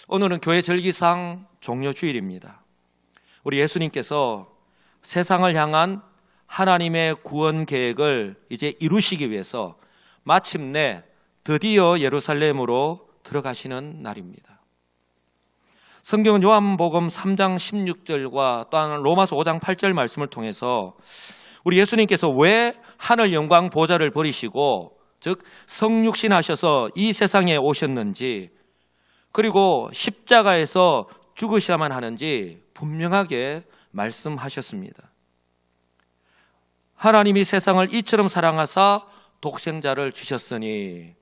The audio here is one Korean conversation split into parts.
오늘은 교회 절기상 종료주일입니다. 우리 예수님께서 세상을 향한 하나님의 구원 계획을 이제 이루시기 위해서 마침내 드디어 예루살렘으로 들어가시는 날입니다. 성경은 요한복음 3장 16절과 또한 로마서 5장 8절 말씀을 통해서 우리 예수님께서 왜 하늘 영광 보좌를 버리시고 즉 성육신하셔서 이 세상에 오셨는지, 그리고 십자가에서 죽으셔야만 하는지 분명하게 말씀하셨습니다. 하나님이 세상을 이처럼 사랑하사 독생자를 주셨으니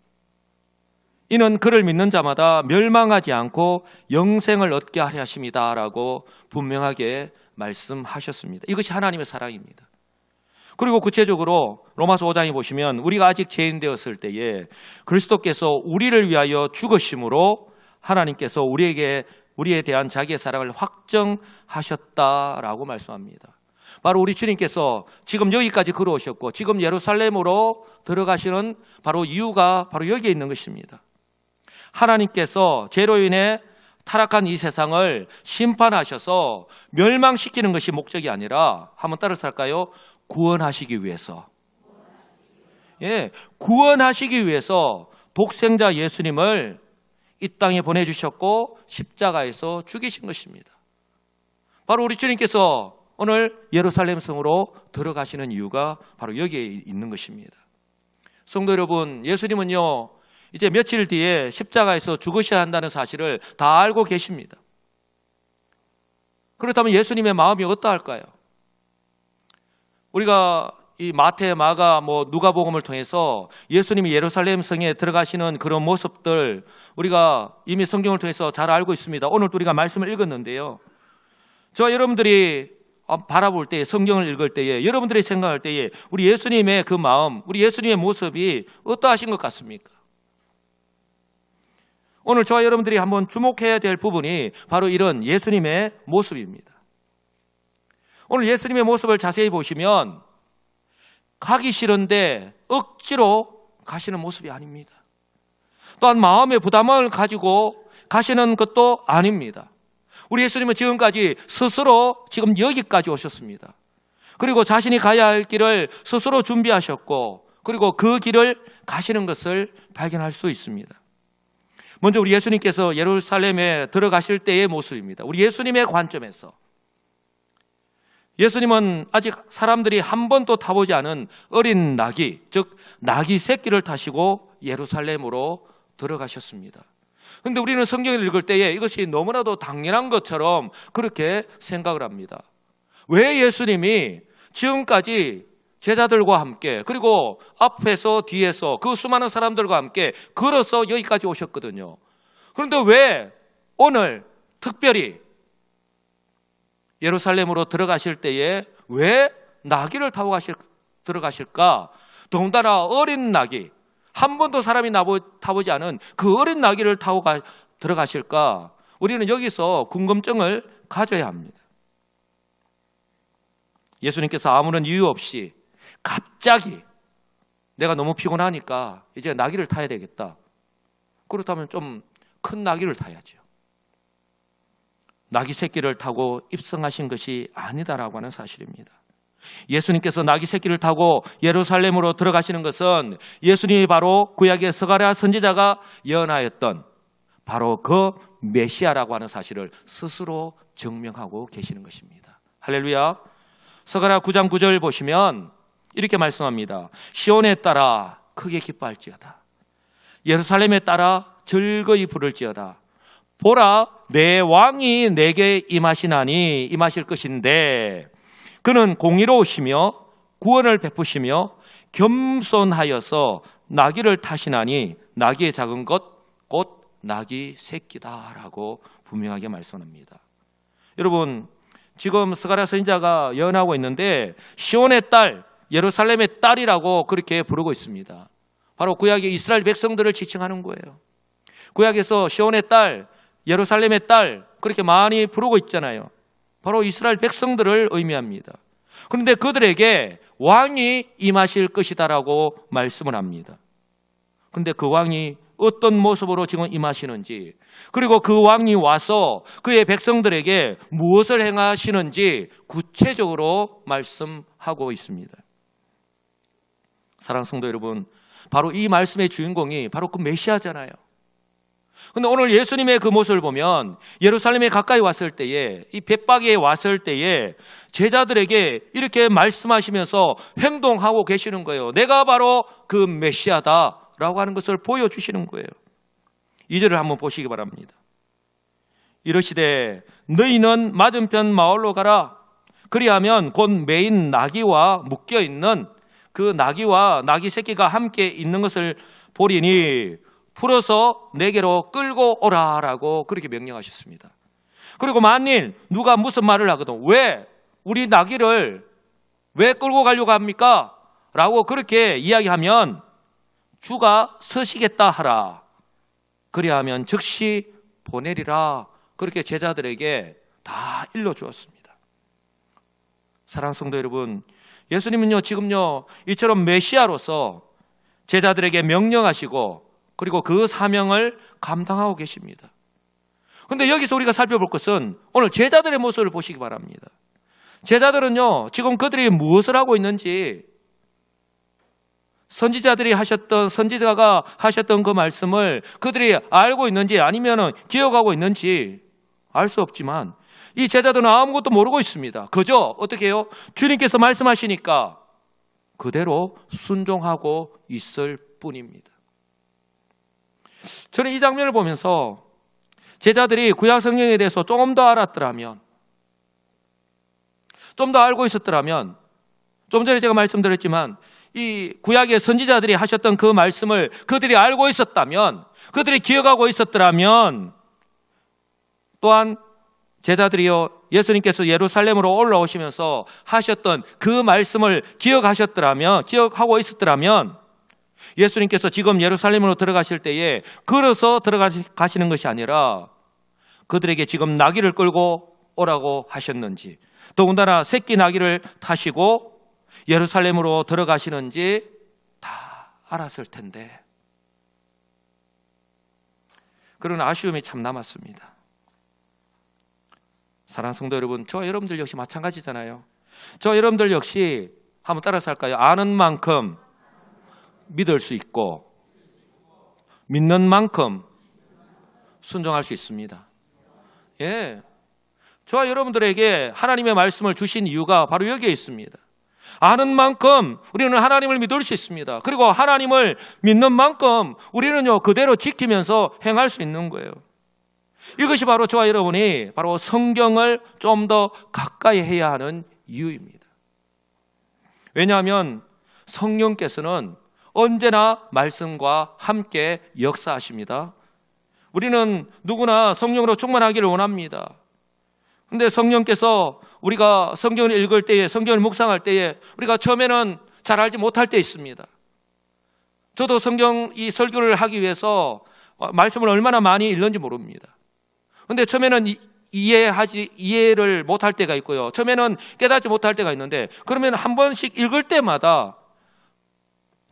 이는 그를 믿는 자마다 멸망하지 않고 영생을 얻게 하려 하심이다 라고 분명하게 말씀하셨습니다. 이것이 하나님의 사랑입니다. 그리고 구체적으로 로마서 5장에 보시면 우리가 아직 죄인 되었을 때에 그리스도께서 우리를 위하여 죽으심으로 하나님께서 우리에 대한 자기의 사랑을 확정하셨다라고 말씀합니다. 바로 우리 주님께서 지금 여기까지 걸어오셨고 지금 예루살렘으로 들어가시는 바로 이유가 바로 여기에 있는 것입니다. 하나님께서 죄로 인해 타락한 이 세상을 심판하셔서 멸망시키는 것이 목적이 아니라, 한번 따라서 할까요? 구원하시기 위해서. 구원하시기 위해서 독생자 예수님을 이 땅에 보내주셨고 십자가에서 죽이신 것입니다. 바로 우리 주님께서 오늘 예루살렘 성으로 들어가시는 이유가 바로 여기에 있는 것입니다. 성도 여러분, 예수님은요 이제 며칠 뒤에 십자가에서 죽으셔야 한다는 사실을 다 알고 계십니다. 그렇다면 예수님의 마음이 어떠할까요? 우리가 이 마태, 마가, 누가복음을 통해서 예수님이 예루살렘 성에 들어가시는 그런 모습들 우리가 이미 성경을 통해서 잘 알고 있습니다. 오늘도 우리가 말씀을 읽었는데요, 저와 여러분들이 바라볼 때, 성경을 읽을 때에, 여러분들이 생각할 때에 우리 예수님의 그 마음, 우리 예수님의 모습이 어떠하신 것 같습니까? 오늘 저와 여러분들이 한번 주목해야 될 부분이 바로 이런 예수님의 모습입니다. 오늘 예수님의 모습을 자세히 보시면 가기 싫은데 억지로 가시는 모습이 아닙니다. 또한 마음의 부담을 가지고 가시는 것도 아닙니다. 우리 예수님은 지금까지 스스로 지금 여기까지 오셨습니다. 그리고 자신이 가야 할 길을 스스로 준비하셨고, 그리고 그 길을 가시는 것을 발견할 수 있습니다. 먼저 우리 예수님께서 예루살렘에 들어가실 때의 모습입니다. 우리 예수님의 관점에서 예수님은 아직 사람들이 한 번도 타보지 않은 어린 나귀, 즉 나귀 새끼를 타시고 예루살렘으로 들어가셨습니다. 그런데 우리는 성경을 읽을 때에 이것이 너무나도 당연한 것처럼 그렇게 생각을 합니다. 왜 예수님이 지금까지 제자들과 함께, 그리고 앞에서 뒤에서 그 수많은 사람들과 함께 걸어서 여기까지 오셨거든요. 그런데 왜 오늘 특별히 예루살렘으로 들어가실 때에 왜 나귀를 타고 들어가실까? 더군다나 어린 나귀, 한 번도 사람이 타보지 않은 그 어린 나귀를 타고 들어가실까? 우리는 여기서 궁금증을 가져야 합니다. 예수님께서 아무런 이유 없이 갑자기 내가 너무 피곤하니까 이제 나귀를 타야 되겠다. 그렇다면 좀 큰 나귀를 타야죠. 나귀 새끼를 타고 입성하신 것이 아니다라고 하는 사실입니다. 예수님께서 나귀 새끼를 타고 예루살렘으로 들어가시는 것은 예수님이 바로 구약의 스가랴 선지자가 예언하였던 바로 그 메시아라고 하는 사실을 스스로 증명하고 계시는 것입니다. 할렐루야. 스가랴 9장 9절 보시면 이렇게 말씀합니다. 시온에 따라 크게 기뻐할지어다. 예루살렘에 따라 즐거이 부를지어다. 보라, 내 왕이 내게 임하실 것인데 그는 공의로우시며 구원을 베푸시며 겸손하여서 나귀를 타시나니 나귀의 작은 것 곧 나귀 새끼다라고 분명하게 말씀합니다. 여러분, 지금 스가랴 선지자가 예언하고 있는데 시온의 딸, 예루살렘의 딸이라고 그렇게 부르고 있습니다. 바로 구약의 이스라엘 백성들을 지칭하는 거예요. 구약에서 시온의 딸, 예루살렘의 딸 그렇게 많이 부르고 있잖아요. 바로 이스라엘 백성들을 의미합니다. 그런데 그들에게 왕이 임하실 것이다라고 말씀을 합니다. 그런데 그 왕이 어떤 모습으로 지금 임하시는지, 그리고 그 왕이 와서 그의 백성들에게 무엇을 행하시는지 구체적으로 말씀하고 있습니다. 사랑하는 성도 여러분, 바로 이 말씀의 주인공이 바로 그 메시아잖아요. 근데 오늘 예수님의 그 모습을 보면 예루살렘에 가까이 왔을 때에, 이 벳박에 왔을 때에 제자들에게 이렇게 말씀하시면서 행동하고 계시는 거예요. 내가 바로 그 메시아다라고 하는 것을 보여주시는 거예요. 2절을 한번 보시기 바랍니다. 이르시되 너희는 맞은편 마을로 가라. 그리하면 곧 매인 나귀와 묶여있는 그 나귀와 나귀 새끼가 함께 있는 것을 보리니 풀어서 내게로 끌고 오라라고 그렇게 명령하셨습니다. 그리고 만일 누가 무슨 말을 하거든, 왜 우리 나귀를 왜 끌고 가려고 합니까? 라고 그렇게 이야기하면 주가 서시겠다 하라. 그리하면 즉시 보내리라. 그렇게 제자들에게 다 일러주었습니다. 사랑하는 성도 여러분, 예수님은요 지금요 이처럼 메시아로서 제자들에게 명령하시고 그리고 그 사명을 감당하고 계십니다. 그런데 여기서 우리가 살펴볼 것은 오늘 제자들의 모습을 보시기 바랍니다. 제자들은요 지금 그들이 무엇을 하고 있는지, 선지자가 하셨던 그 말씀을 그들이 알고 있는지 아니면 기억하고 있는지 알 수 없지만 이 제자들은 아무것도 모르고 있습니다. 그저 어떻게 해요? 주님께서 말씀하시니까 그대로 순종하고 있을 뿐입니다. 저는 이 장면을 보면서 제자들이 구약 성경에 대해서 조금 더 알았더라면, 좀 더 알고 있었더라면, 좀 전에 제가 말씀드렸지만 이 구약의 선지자들이 하셨던 그 말씀을 그들이 알고 있었다면, 그들이 기억하고 있었더라면, 또한 제자들이요 예수님께서 예루살렘으로 올라오시면서 하셨던 그 말씀을 기억하고 있었더라면 예수님께서 지금 예루살렘으로 들어가실 때에 걸어서 들어가시는 것이 아니라 그들에게 지금 나귀를 끌고 오라고 하셨는지, 더군다나 새끼 나귀를 타시고 예루살렘으로 들어가시는지 다 알았을 텐데 그런 아쉬움이 참 남았습니다. 사랑하는 성도 여러분, 저와 여러분들 역시 마찬가지잖아요. 저와 여러분들 역시 한번 따라서 할까요? 아는 만큼 믿을 수 있고 믿는 만큼 순종할 수 있습니다. 예, 저와 여러분들에게 하나님의 말씀을 주신 이유가 바로 여기에 있습니다. 아는 만큼 우리는 하나님을 믿을 수 있습니다. 그리고 하나님을 믿는 만큼 우리는요 그대로 지키면서 행할 수 있는 거예요. 이것이 바로 저와 여러분이 바로 성경을 좀 더 가까이 해야 하는 이유입니다. 왜냐하면 성령께서는 언제나 말씀과 함께 역사하십니다. 우리는 누구나 성령으로 충만하기를 원합니다. 그런데 성령께서 우리가 성경을 읽을 때에, 성경을 묵상할 때에 우리가 처음에는 잘 알지 못할 때 있습니다. 저도 성경 이 설교를 하기 위해서 말씀을 얼마나 많이 읽는지 모릅니다. 그런데 처음에는 이해를 못할 때가 있고요. 처음에는 깨닫지 못할 때가 있는데, 그러면 한 번씩 읽을 때마다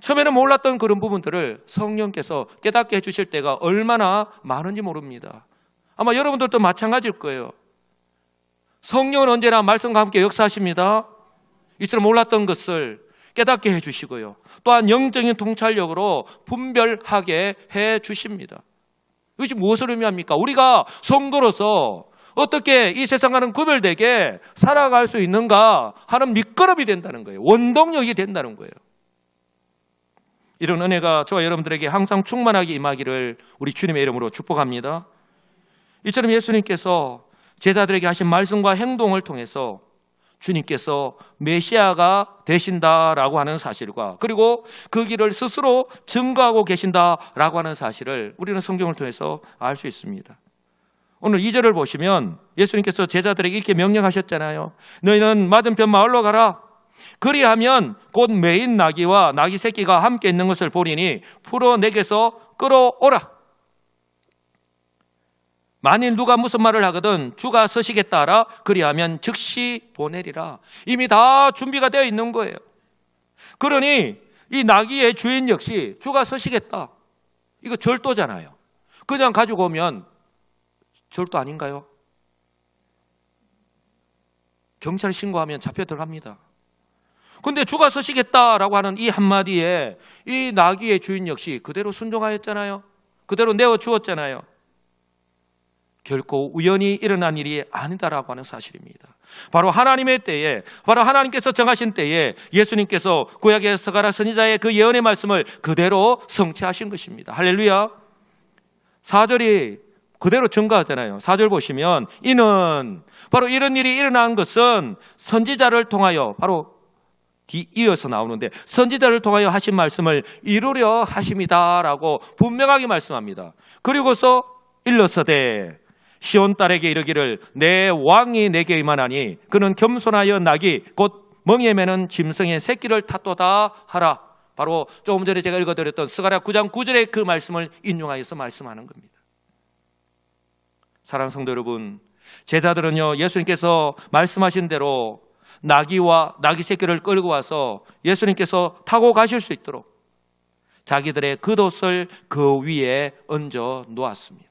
처음에는 몰랐던 그런 부분들을 성령께서 깨닫게 해주실 때가 얼마나 많은지 모릅니다. 아마 여러분들도 마찬가지일 거예요. 성령은 언제나 말씀과 함께 역사하십니다. 이처럼 몰랐던 것을 깨닫게 해주시고요. 또한 영적인 통찰력으로 분별하게 해주십니다. 이것이 무엇을 의미합니까? 우리가 성도로서 어떻게 이 세상과는 구별되게 살아갈 수 있는가 하는 밑거름이 된다는 거예요. 원동력이 된다는 거예요. 이런 은혜가 저와 여러분들에게 항상 충만하게 임하기를 우리 주님의 이름으로 축복합니다. 이처럼 예수님께서 제자들에게 하신 말씀과 행동을 통해서 주님께서 메시아가 되신다라고 하는 사실과, 그리고 그 길을 스스로 증거하고 계신다라고 하는 사실을 우리는 성경을 통해서 알 수 있습니다. 오늘 2절을 보시면 예수님께서 제자들에게 이렇게 명령하셨잖아요. 너희는 맞은편 마을로 가라. 그리하면 곧 매인 나귀와 나귀 새끼가 함께 있는 것을 보리니 풀어 내게서 끌어오라. 만일 누가 무슨 말을 하거든 주가 서시겠다 하라. 그리하면 즉시 보내리라. 이미 다 준비가 되어 있는 거예요. 그러니 이 나귀의 주인 역시 주가 서시겠다, 이거 절도잖아요. 그냥 가지고 오면 절도 아닌가요? 경찰에 신고하면 잡혀 들어갑니다. 근데 주가 서시겠다라고 하는 이 한마디에 이 나귀의 주인 역시 그대로 순종하였잖아요. 그대로 내어 주었잖아요. 결코 우연히 일어난 일이 아니다라고 하는 사실입니다. 바로 하나님의 때에, 바로 하나님께서 정하신 때에 예수님께서 구약의 스가랴 선지자의 그 예언의 말씀을 그대로 성취하신 것입니다. 할렐루야. 4절이 그대로 증거하잖아요. 4절 보시면 이는 바로 이런 일이 일어난 것은 선지자를 통하여, 바로 이어서 나오는데 선지자를 통하여 하신 말씀을 이루려 하심이다라고 분명하게 말씀합니다. 그리고서 일러서되 시온 딸에게 이르기를 내 왕이 내게 임하나니 그는 겸손하여 나귀 곧 멍에 매는 짐승의 새끼를 탔도다 하라. 바로 조금 전에 제가 읽어드렸던 스가랴 9장 9절의 그 말씀을 인용하여서 말씀하는 겁니다. 사랑하는 성도 여러분, 제자들은요 예수님께서 말씀하신 대로 나귀와 나귀 새끼를 끌고 와서 예수님께서 타고 가실 수 있도록 자기들의 겉옷을 그 위에 얹어 놓았습니다.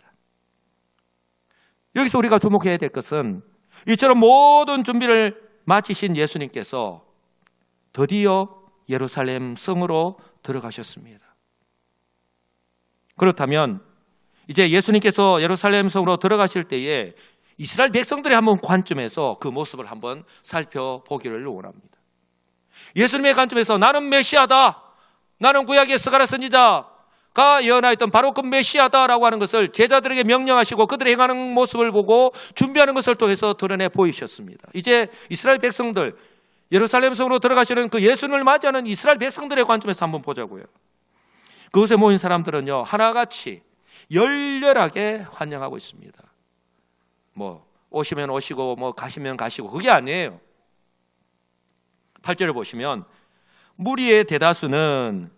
여기서 우리가 주목해야 될 것은 이처럼 모든 준비를 마치신 예수님께서 드디어 예루살렘 성으로 들어가셨습니다. 그렇다면 이제 예수님께서 예루살렘 성으로 들어가실 때에 이스라엘 백성들의 한번 관점에서 그 모습을 한번 살펴보기를 원합니다. 예수님의 관점에서 나는 메시아다, 나는 구약의 스가랴 선지자가 예언하였던 바로 그 메시아다라고 하는 것을 제자들에게 명령하시고 그들이 행하는 모습을 보고 준비하는 것을 통해서 드러내 보이셨습니다. 이제 이스라엘 백성들, 예루살렘 성으로 들어가시는 그 예수님을 맞이하는 이스라엘 백성들의 관점에서 한번 보자고요. 그곳에 모인 사람들은요 하나같이 열렬하게 환영하고 있습니다. 뭐 오시면 오시고 뭐 가시면 가시고 그게 아니에요. 8절을 보시면 무리의 대다수는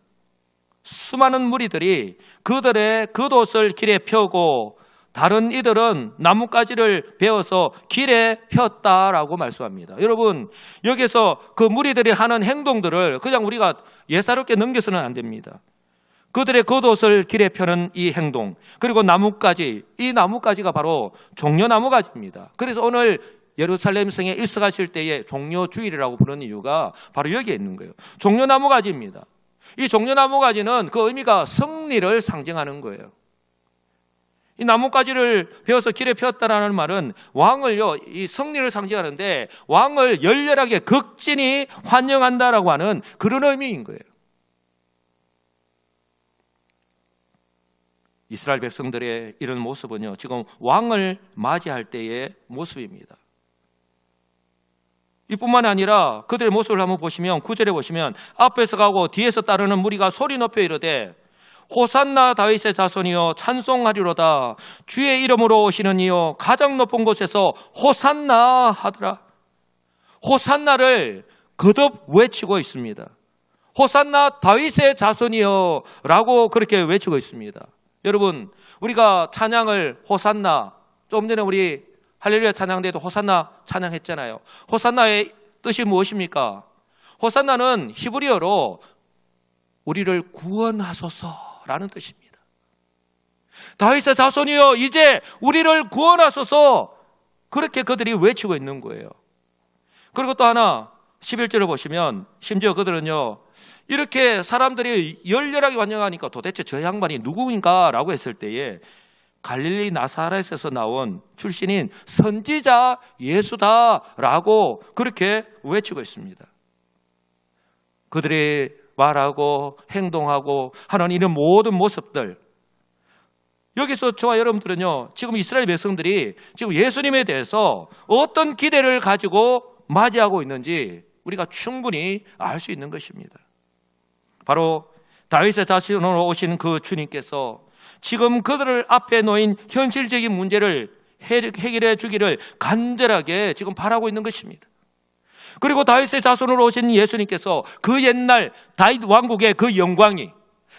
수많은 무리들이 그들의 겉옷을 길에 펴고 다른 이들은 나뭇가지를 베어서 길에 폈다라고 말씀합니다. 여러분 여기서 그 무리들이 하는 행동들을 그냥 우리가 예사롭게 넘겨서는 안 됩니다. 그들의 겉옷을 길에 펴는 이 행동, 그리고 나뭇가지, 이 나뭇가지가 바로 종려나무가지입니다. 그래서 오늘 예루살렘 성에 입성하실 때에 종려주일이라고 부르는 이유가 바로 여기에 있는 거예요. 종려나무가지입니다. 이 종려나무가지는 그 의미가 승리를 상징하는 거예요. 이 나뭇가지를 베어서 길에 폈다라는 말은 왕을요, 이 승리를 상징하는데 왕을 열렬하게 극진히 환영한다라고 하는 그런 의미인 거예요. 이스라엘 백성들의 이런 모습은요, 지금 왕을 맞이할 때의 모습입니다. 이뿐만 아니라 그들의 모습을 한번 보시면 9절에 보시면 앞에서 가고 뒤에서 따르는 무리가 소리 높여 이르되 호산나 다윗의 자손이여 찬송하리로다. 주의 이름으로 오시는 이여 가장 높은 곳에서 호산나 하더라. 호산나를 거듭 외치고 있습니다. 호산나 다윗의 자손이여 라고 그렇게 외치고 있습니다. 여러분 우리가 찬양을 호산나, 좀 전에 우리 할렐루야 찬양대도 호산나 찬양했잖아요. 호산나의 뜻이 무엇입니까? 호산나는 히브리어로 우리를 구원하소서라는 뜻입니다. 다윗의 자손이여 이제 우리를 구원하소서, 그렇게 그들이 외치고 있는 거예요. 그리고 또 하나 11절을 보시면 심지어 그들은요 이렇게 사람들이 열렬하게 환영하니까 도대체 저 양반이 누구인가 라고 했을 때에 갈릴리 나사렛에서 나온 출신인 선지자 예수다라고 그렇게 외치고 있습니다. 그들이 말하고 행동하고 하는 이런 모든 모습들, 여기서 저와 여러분들은요 지금 이스라엘 백성들이 지금 예수님에 대해서 어떤 기대를 가지고 맞이하고 있는지 우리가 충분히 알 수 있는 것입니다. 바로 다윗의 자손으로 오신 그 주님께서 지금 그들을 앞에 놓인 현실적인 문제를 해결해 주기를 간절하게 지금 바라고 있는 것입니다. 그리고 다윗의 자손으로 오신 예수님께서 그 옛날 다윗 왕국의 그 영광이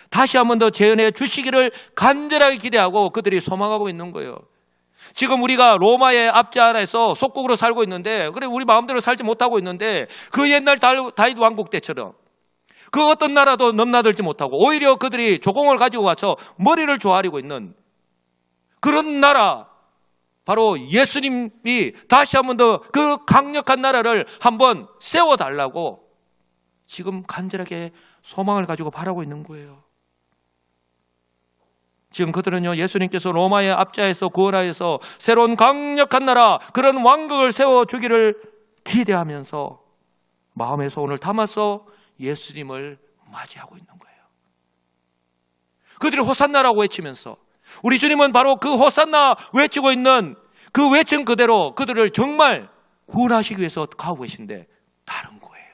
다시 한 번 더 재현해 주시기를 간절하게 기대하고 그들이 소망하고 있는 거예요. 지금 우리가 로마의 압제 아래에서 속국으로 살고 있는데, 그래 우리 마음대로 살지 못하고 있는데 그 옛날 다윗 왕국 때처럼 그 어떤 나라도 넘나들지 못하고 오히려 그들이 조공을 가지고 와서 머리를 조아리고 있는 그런 나라, 바로 예수님이 다시 한 번 더 그 강력한 나라를 한번 세워달라고 지금 간절하게 소망을 가지고 바라고 있는 거예요. 지금 그들은요, 예수님께서 로마의 압자에서 구원하여서 새로운 강력한 나라, 그런 왕국을 세워주기를 기대하면서 마음의 소원을 담아서 예수님을 맞이하고 있는 거예요. 그들이 호산나라고 외치면서 우리 주님은 바로 그 호산나 외치고 있는 그 외침 그대로 그들을 정말 구원하시기 위해서 가고 계신데 다른 거예요.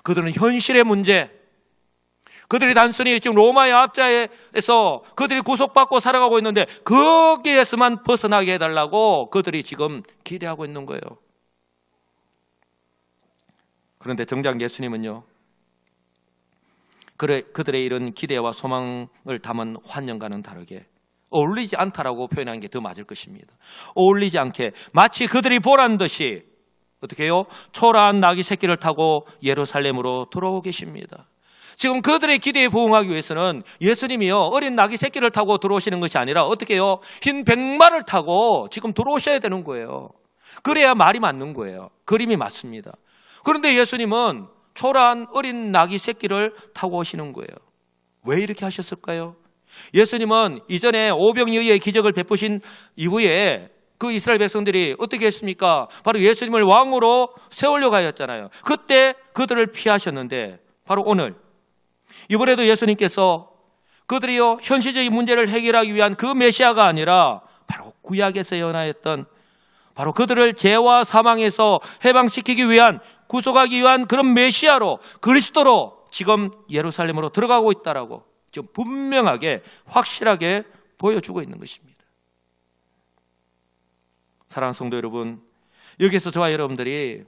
그들은 현실의 문제, 그들이 단순히 지금 로마의 압자에서 그들이 구속받고 살아가고 있는데 거기에서만 벗어나게 해달라고 그들이 지금 기대하고 있는 거예요. 그런데 정작 예수님은요, 그들의 이런 기대와 소망을 담은 환영과는 다르게 어울리지 않다라고 표현하는 게 더 맞을 것입니다. 어울리지 않게 마치 그들이 보란 듯이 어떻게 해요? 초라한 나귀 새끼를 타고 예루살렘으로 들어오고 계십니다. 지금 그들의 기대에 부응하기 위해서는 예수님이요, 어린 나귀 새끼를 타고 들어오시는 것이 아니라 어떻게 해요? 흰 백마를 타고 지금 들어오셔야 되는 거예요. 그래야 말이 맞는 거예요. 그림이 맞습니다. 그런데 예수님은 초라한 어린 나귀 새끼를 타고 오시는 거예요. 왜 이렇게 하셨을까요? 예수님은 이전에 오병이어의 기적을 베푸신 이후에 그 이스라엘 백성들이 어떻게 했습니까? 바로 예수님을 왕으로 세우려고 하였잖아요. 그때 그들을 피하셨는데 바로 오늘 이번에도 예수님께서 그들이요, 현실적인 문제를 해결하기 위한 그 메시아가 아니라 바로 구약에서 예언하였던 바로 그들을 죄와 사망에서 해방시키기 위한, 구속하기 위한 그런 메시아로, 그리스도로 지금 예루살렘으로 들어가고 있다라고 지금 분명하게 확실하게 보여주고 있는 것입니다. 사랑하는 성도 여러분, 여기서 저와 여러분들이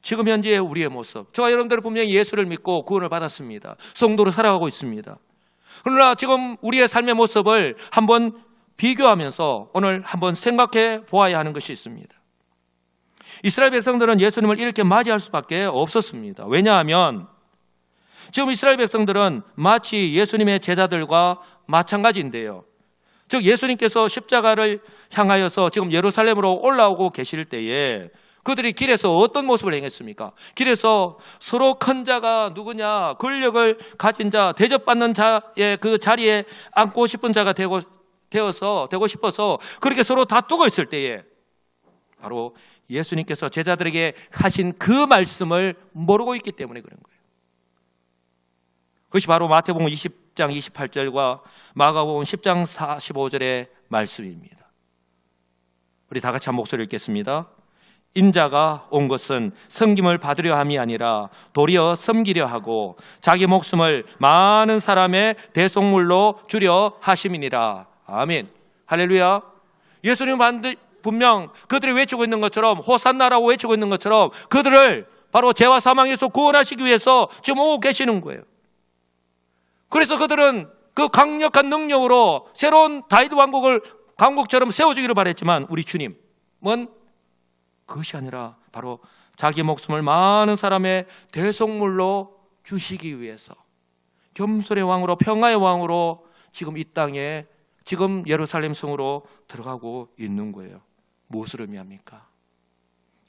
지금 현재 우리의 모습, 저와 여러분들은 분명히 예수를 믿고 구원을 받았습니다. 성도로 살아가고 있습니다. 그러나 지금 우리의 삶의 모습을 한번 비교하면서 오늘 한번 생각해 보아야 하는 것이 있습니다. 이스라엘 백성들은 예수님을 이렇게 맞이할 수밖에 없었습니다. 왜냐하면 지금 이스라엘 백성들은 마치 예수님의 제자들과 마찬가지인데요. 즉 예수님께서 십자가를 향하여서 지금 예루살렘으로 올라오고 계실 때에 그들이 길에서 어떤 모습을 행했습니까? 길에서 서로 큰 자가 누구냐, 권력을 가진 자, 대접받는 자의 그 자리에 앉고 싶은 자가 되고 싶어서 그렇게 서로 다투고 있을 때에 바로 예수님께서 제자들에게 하신 그 말씀을 모르고 있기 때문에 그런 거예요. 그것이 바로 마태복음 20장 28절과 마가복음 10장 45절의 말씀입니다. 우리 다 같이 한 목소리를 읽겠습니다. 인자가 온 것은 섬김을 받으려 함이 아니라 도리어 섬기려 하고 자기 목숨을 많은 사람의 대속물로 주려 하심이니라. 아멘. 할렐루야. 예수님은 분명 그들이 외치고 있는 것처럼, 호산나라고 외치고 있는 것처럼 그들을 바로 죄와 사망에서 구원하시기 위해서 지금 오고 계시는 거예요. 그래서 그들은 그 강력한 능력으로 새로운 다윗 왕국을 강국처럼 세워주기를 바랬지만 우리 주님은 그것이 아니라 바로 자기 목숨을 많은 사람의 대속물로 주시기 위해서 겸손의 왕으로, 평화의 왕으로 지금 이 땅에, 지금 예루살렘 성으로 들어가고 있는 거예요. 무엇을 의미합니까?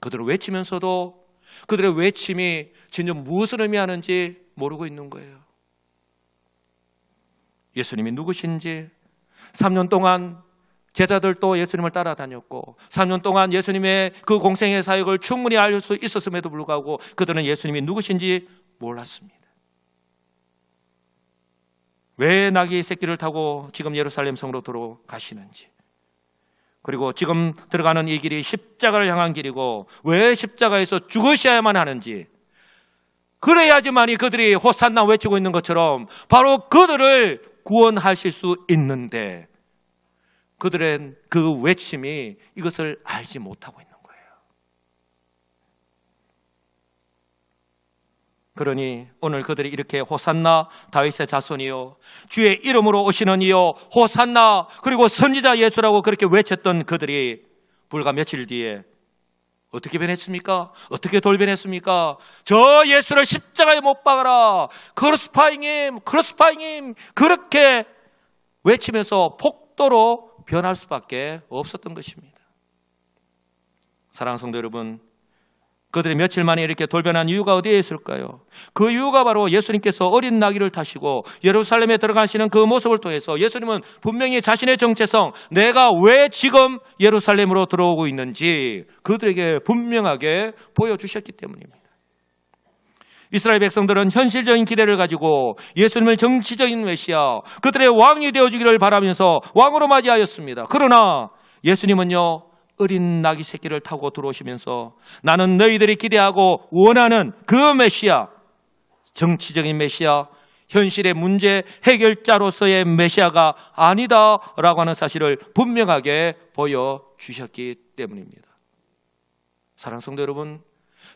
그들을 외치면서도 그들의 외침이 진정 무엇을 의미하는지 모르고 있는 거예요. 예수님이 누구신지 3년 동안 제자들도 예수님을 따라다녔고 3년 동안 예수님의 그 공생의 사역을 충분히 알 수 있었음에도 불구하고 그들은 예수님이 누구신지 몰랐습니다. 왜 나귀 새끼를 타고 지금 예루살렘 성으로 들어가시는지, 그리고 지금 들어가는 이 길이 십자가를 향한 길이고 왜 십자가에서 죽으셔야만 하는지, 그래야지만이 그들이 호산나 외치고 있는 것처럼 바로 그들을 구원하실 수 있는데 그들의 그 외침이 이것을 알지 못하고 있는 거예요. 그러니 오늘 그들이 이렇게 호산나 다윗의 자손이요, 주의 이름으로 오시는 이요, 호산나, 그리고 선지자 예수라고 그렇게 외쳤던 그들이 불과 며칠 뒤에 어떻게 변했습니까? 어떻게 돌변했습니까? 저 예수를 십자가에 못 박아라. 크루스파잉임, 크루스파잉임. 그렇게 외치면서 폭도로 변할 수밖에 없었던 것입니다. 사랑하는 성도 여러분, 그들이 며칠 만에 이렇게 돌변한 이유가 어디에 있을까요? 그 이유가 바로 예수님께서 어린 나귀를 타시고 예루살렘에 들어가시는 그 모습을 통해서 예수님은 분명히 자신의 정체성, 내가 왜 지금 예루살렘으로 들어오고 있는지 그들에게 분명하게 보여주셨기 때문입니다. 이스라엘 백성들은 현실적인 기대를 가지고 예수님을 정치적인 메시아, 그들의 왕이 되어주기를 바라면서 왕으로 맞이하였습니다. 그러나 예수님은요, 어린 나귀 새끼를 타고 들어오시면서 나는 너희들이 기대하고 원하는 그 메시아, 정치적인 메시아, 현실의 문제 해결자로서의 메시아가 아니다라고 하는 사실을 분명하게 보여주셨기 때문입니다. 사랑하는 성도 여러분,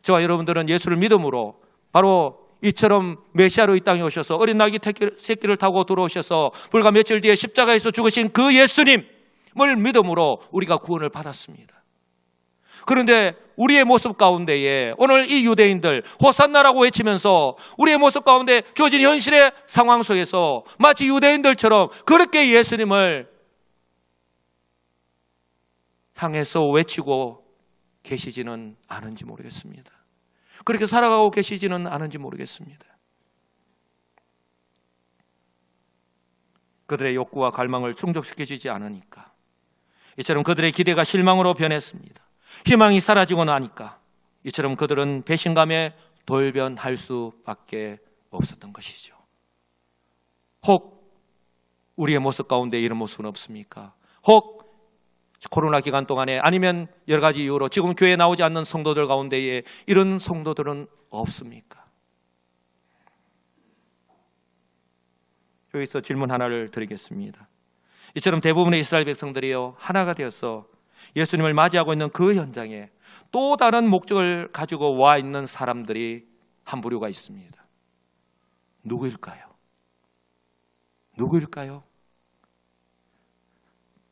저와 여러분들은 예수를 믿음으로 바로 이처럼 메시아로 이 땅에 오셔서 어린 나귀 새끼를 타고 들어오셔서 불과 며칠 뒤에 십자가에서 죽으신 그 예수님 을 믿음으로 우리가 구원을 받았습니다. 그런데 우리의 모습 가운데에 오늘 이 유대인들 호산나라고 외치면서 우리의 모습 가운데 주어진 현실의 상황 속에서 마치 유대인들처럼 그렇게 예수님을 향해서 외치고 계시지는 않은지 모르겠습니다. 그렇게 살아가고 계시지는 않은지 모르겠습니다. 그들의 욕구와 갈망을 충족시켜주지 않으니까 이처럼 그들의 기대가 실망으로 변했습니다. 희망이 사라지고 나니까 이처럼 그들은 배신감에 돌변할 수밖에 없었던 것이죠. 혹 우리의 모습 가운데 이런 모습은 없습니까? 혹 코로나 기간 동안에 아니면 여러 가지 이유로 지금 교회에 나오지 않는 성도들 가운데에 이런 성도들은 없습니까? 여기서 질문 하나를 드리겠습니다. 이처럼 대부분의 이스라엘 백성들이요 하나가 되어서 예수님을 맞이하고 있는 그 현장에 또 다른 목적을 가지고 와 있는 사람들이 한 부류가 있습니다. 누구일까요? 누구일까요?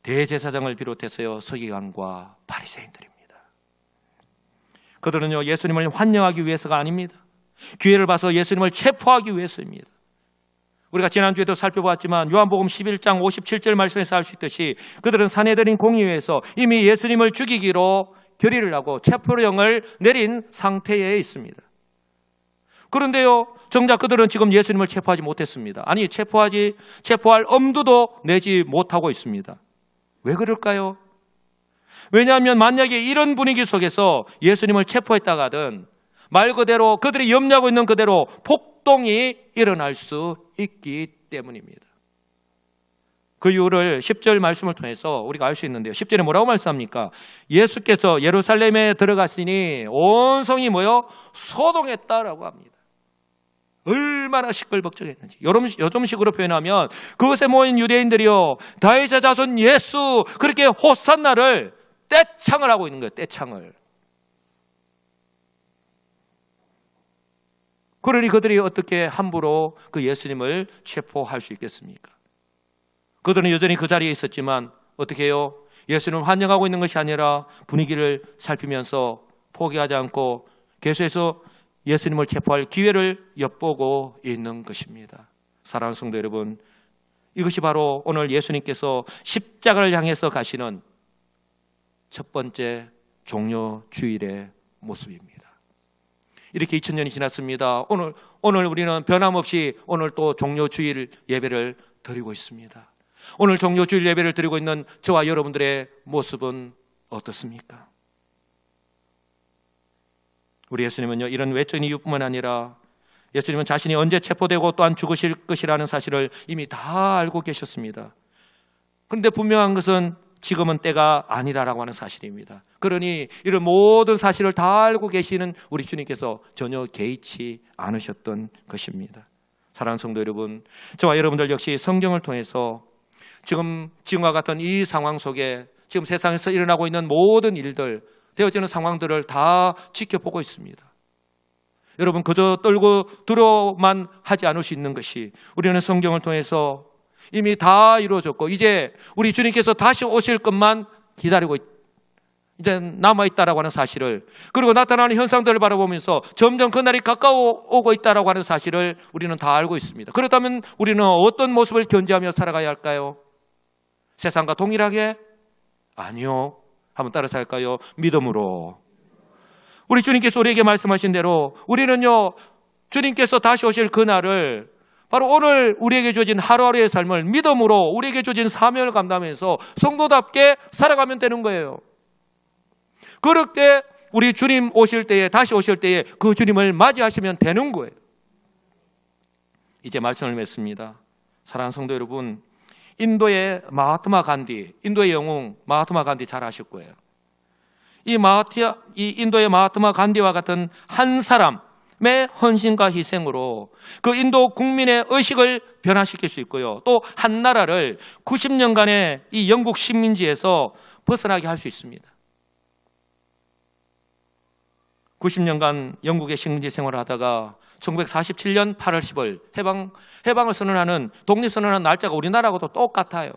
대제사장을 비롯해서요 서기관과 바리새인들입니다. 그들은요 예수님을 환영하기 위해서가 아닙니다. 기회를 봐서 예수님을 체포하기 위해서입니다. 우리가 지난주에도 살펴봤지만 요한복음 11장 57절 말씀에서 알 수 있듯이 그들은 산헤드린 공의회에서 이미 예수님을 죽이기로 결의를 하고 체포령을 내린 상태에 있습니다. 그런데요 정작 그들은 지금 예수님을 체포하지 못했습니다. 아니 체포할 엄두도 내지 못하고 있습니다. 왜 그럴까요? 왜냐하면 만약에 이런 분위기 속에서 예수님을 체포했다가든 말 그대로 그들이 염려하고 있는 그대로 폭동이 일어날 수 있기 때문입니다. 그 이유를 10절 말씀을 통해서 우리가 알 수 있는데요. 10절에 뭐라고 말씀합니까? 예수께서 예루살렘에 들어가시니 온 성이 소동했다라고 합니다. 얼마나 시끌벅적했는지. 요즘식으로 표현하면 그것에 모인 유대인들이요 다윗의 자손 예수 그렇게 호산나를 떼창을 하고 있는 거예요. 떼창을. 그러니 그들이 어떻게 함부로 그 예수님을 체포할 수 있겠습니까? 그들은 여전히 그 자리에 있었지만 어떻게 해요? 예수님을 환영하고 있는 것이 아니라 분위기를 살피면서 포기하지 않고 계속해서 예수님을 체포할 기회를 엿보고 있는 것입니다. 사랑하는 성도 여러분, 이것이 바로 오늘 예수님께서 십자가를 향해서 가시는 첫 번째 종려 주일의 모습입니다. 이렇게 2000년이 지났습니다. 오늘 우리는 변함없이 오늘 또 종려 주일 예배를 드리고 있습니다. 오늘 종려 주일 예배를 드리고 있는 저와 여러분들의 모습은 어떻습니까? 우리 예수님은요 이런 외적인 이유뿐만 아니라 예수님은 자신이 언제 체포되고 또한 죽으실 것이라는 사실을 이미 다 알고 계셨습니다. 그런데 분명한 것은 지금은 때가 아니라라고 하는 사실입니다. 그러니 이런 모든 사실을 다 알고 계시는 우리 주님께서 전혀 개의치 않으셨던 것입니다. 사랑하는 성도 여러분, 저와 여러분들 역시 성경을 통해서 지금과 같은 이 상황 속에 지금 세상에서 일어나고 있는 모든 일들, 되어지는 상황들을 다 지켜보고 있습니다. 여러분 그저 떨고 두려워만 하지 않을 수 있는 것이 우리는 성경을 통해서 이미 다 이루어졌고 이제 우리 주님께서 다시 오실 것만 기다리고 이제 남아있다라고 하는 사실을, 그리고 나타나는 현상들을 바라보면서 점점 그날이 가까워오고 있다라고 하는 사실을 우리는 다 알고 있습니다. 그렇다면 우리는 어떤 모습을 견지하며 살아가야 할까요? 세상과 동일하게? 아니요. 한번 따라서 할까요? 믿음으로. 우리 주님께서 우리에게 말씀하신 대로 우리는요, 주님께서 다시 오실 그날을 바로 오늘 우리에게 주어진 하루하루의 삶을 믿음으로 우리에게 주어진 사명을 감당하면서 성도답게 살아가면 되는 거예요. 그렇게 우리 주님 오실 때에, 다시 오실 때에 그 주님을 맞이하시면 되는 거예요. 이제 말씀을 맺습니다. 사랑하는 성도 여러분, 인도의 마하트마 간디, 인도의 영웅 마하트마 간디 잘 아실 거예요. 이 인도의 마하트마 간디와 같은 한 사람의 헌신과 희생으로 그 인도 국민의 의식을 변화시킬 수 있고요. 또 한 나라를 90년간의 이 영국 식민지에서 벗어나게 할 수 있습니다. 90년간 영국의 식민지 생활을 하다가 1947년 8월 10일 해방을 선언하는, 독립선언하는 날짜가 우리나라하고도 똑같아요.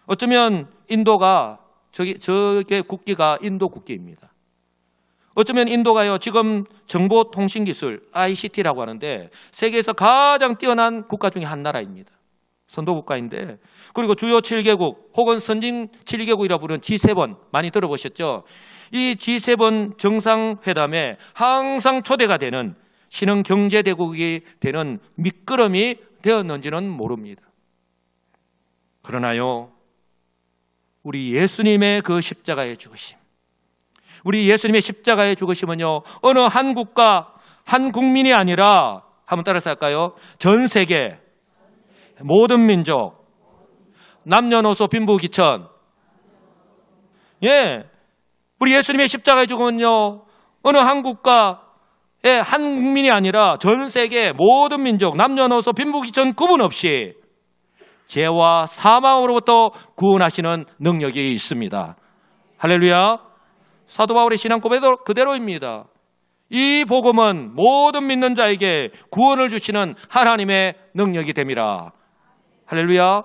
어쩌면 인도가 저게 국기가 인도 국기입니다. 어쩌면 인도가요, 지금 정보통신기술 ICT라고 하는데 세계에서 가장 뛰어난 국가 중에 한 나라입니다. 선도국가인데, 그리고 주요 7개국 혹은 선진 7개국이라 부르는 G7 많이 들어보셨죠? 이 G7 정상회담에 항상 초대가 되는 신흥 경제대국이 되는 밑거름이 되었는지는 모릅니다. 그러나요, 우리 예수님의 그 십자가의 죽으심, 우리 예수님의 십자가의 죽으심은요, 어느 한 국가, 한 국민이 아니라, 한번 따라서 할까요? 전 세계, 모든 민족, 남녀노소 빈부귀천, 예, 우리 예수님의 십자가의 죽음은요, 어느 한 국가의 한 국민이 아니라 전 세계 모든 민족, 남녀노소 빈부귀천 구분 없이 죄와 사망으로부터 구원하시는 능력이 있습니다. 할렐루야. 사도 바울의 신앙 고백도 그대로입니다. 이 복음은 모든 믿는 자에게 구원을 주시는 하나님의 능력이 됩니다. 할렐루야.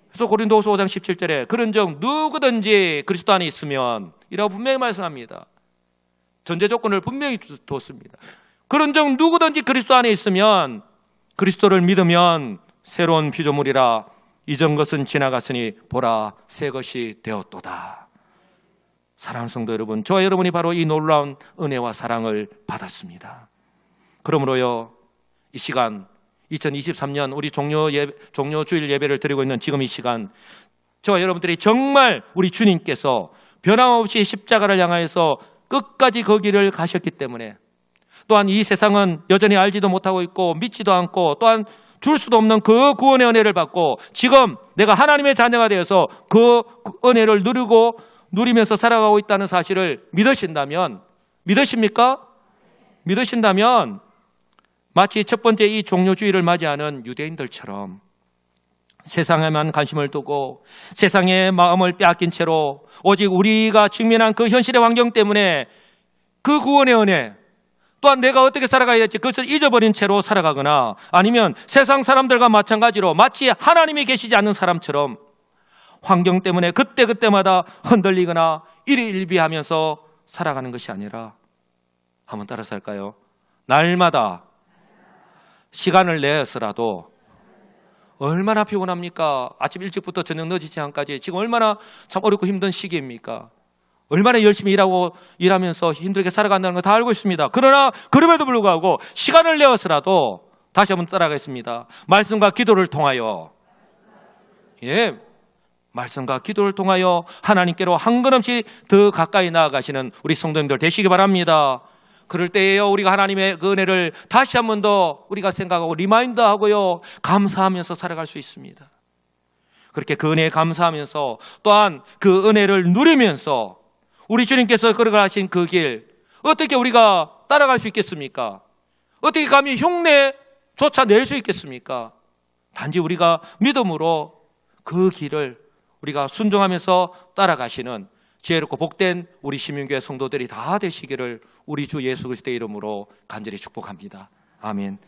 그래서 고린도후서 5장 17절에 그런즉 누구든지 그리스도 안에 있으면 이라고 분명히 말씀합니다. 전제 조건을 분명히 뒀습니다. 그런즉 누구든지 그리스도 안에 있으면, 그리스도를 믿으면 새로운 피조물이라, 이전 것은 지나갔으니 보라 새 것이 되었도다. 사랑하는 성도 여러분, 저와 여러분이 바로 이 놀라운 은혜와 사랑을 받았습니다. 그러므로요, 이 시간 2023년 우리 종료 주일 예배를 드리고 있는 지금 이 시간, 저와 여러분들이 정말 우리 주님께서 변함없이 십자가를 향하여서 끝까지 그 길을 가셨기 때문에, 또한 이 세상은 여전히 알지도 못하고 있고 믿지도 않고 또한 줄 수도 없는 그 구원의 은혜를 받고 지금 내가 하나님의 자녀가 되어서 그 은혜를 누리면서 살아가고 있다는 사실을 믿으신다면, 믿으십니까? 믿으신다면 마치 첫 번째 이 종료주의를 맞이하는 유대인들처럼 세상에만 관심을 두고 세상의 마음을 빼앗긴 채로 오직 우리가 직면한 그 현실의 환경 때문에 그 구원의 은혜, 또한 내가 어떻게 살아가야 될지 그것을 잊어버린 채로 살아가거나, 아니면 세상 사람들과 마찬가지로 마치 하나님이 계시지 않는 사람처럼 환경 때문에 그때그때마다 흔들리거나 일희일비하면서 살아가는 것이 아니라, 한번 따라서 할까요? 날마다 시간을 내서라도, 얼마나 피곤합니까? 아침 일찍부터 저녁 늦은 시간까지 지금 얼마나 참 어렵고 힘든 시기입니까? 얼마나 열심히 일하면서 힘들게 살아간다는 거 다 알고 있습니다. 그러나 그럼에도 불구하고 시간을 내어서라도, 다시 한번 따라가겠습니다. 말씀과 기도를 통하여, 예, 말씀과 기도를 통하여 하나님께로 한 걸음씩 더 가까이 나아가시는 우리 성도님들 되시기 바랍니다. 그럴 때에요, 우리가 하나님의 그 은혜를 다시 한 번 더 우리가 생각하고 리마인드하고요, 감사하면서 살아갈 수 있습니다. 그렇게 그 은혜에 감사하면서 또한 그 은혜를 누리면서 우리 주님께서 걸어가신 그 길, 어떻게 우리가 따라갈 수 있겠습니까? 어떻게 감히 흉내조차 낼 수 있겠습니까? 단지 우리가 믿음으로 그 길을 우리가 순종하면서 따라가시는 지혜롭고 복된 우리 시민교회 성도들이 다 되시기를 우리 주 예수 그리스도의 이름으로 간절히 축복합니다. 아멘.